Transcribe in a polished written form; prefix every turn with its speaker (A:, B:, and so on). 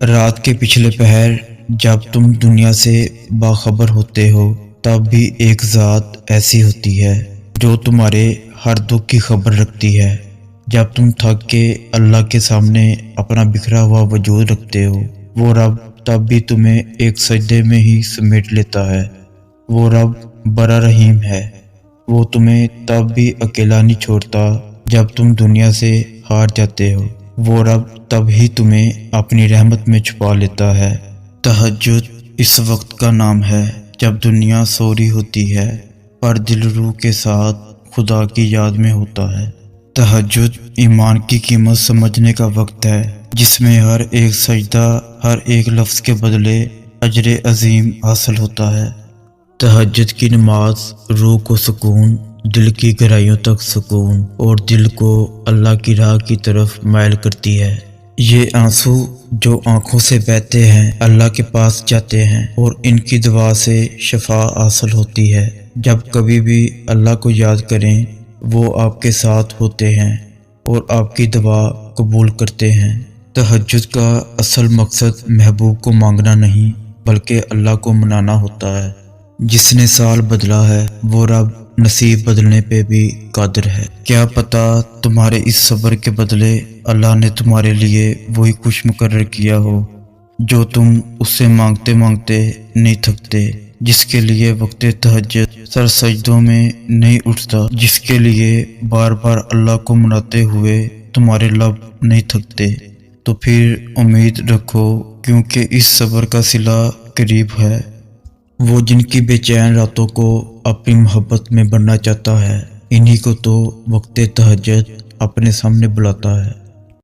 A: رات کے پچھلے پہر جب تم دنیا سے باخبر ہوتے ہو تب بھی ایک ذات ایسی ہوتی ہے جو تمہارے ہر دکھ کی خبر رکھتی ہے۔ جب تم تھک کے اللہ کے سامنے اپنا بکھرا ہوا وجود رکھتے ہو، وہ رب تب بھی تمہیں ایک سجدے میں ہی سمیٹ لیتا ہے۔ وہ رب بڑا رحیم ہے، وہ تمہیں تب بھی اکیلا نہیں چھوڑتا جب تم دنیا سے ہار جاتے ہو۔ وہ رب تب ہی تمہیں اپنی رحمت میں چھپا لیتا ہے۔ تہجد اس وقت کا نام ہے جب دنیا سو رہی ہوتی ہے پر دل روح کے ساتھ خدا کی یاد میں ہوتا ہے۔ تہجد ایمان کی قیمت سمجھنے کا وقت ہے جس میں ہر ایک سجدہ، ہر ایک لفظ کے بدلے اجر عظیم حاصل ہوتا ہے۔ تہجد کی نماز روح کو سکون، دل کی گہرائیوں تک سکون اور دل کو اللہ کی راہ کی طرف مائل کرتی ہے۔ یہ آنسو جو آنکھوں سے بہتے ہیں اللہ کے پاس جاتے ہیں اور ان کی دعا سے شفا حاصل ہوتی ہے۔ جب کبھی بھی اللہ کو یاد کریں، وہ آپ کے ساتھ ہوتے ہیں اور آپ کی دعا قبول کرتے ہیں۔ تہجد کا اصل مقصد محبوب کو مانگنا نہیں بلکہ اللہ کو منانا ہوتا ہے۔ جس نے سال بدلا ہے وہ رب نصیب بدلنے پہ بھی قادر ہے۔ کیا پتہ تمہارے اس صبر کے بدلے اللہ نے تمہارے لیے وہی کچھ مقرر کیا ہو جو تم اس سے مانگتے مانگتے نہیں تھکتے، جس کے لیے وقت تہجد سر سجدوں میں نہیں اٹھتا، جس کے لیے بار بار اللہ کو مناتے ہوئے تمہارے لب نہیں تھکتے۔ تو پھر امید رکھو کیونکہ اس صبر کا صلہ قریب ہے۔ وہ جن کی بے چین راتوں کو اپنی محبت میں بننا چاہتا ہے، انہی کو تو وقت تہجد اپنے سامنے بلاتا ہے۔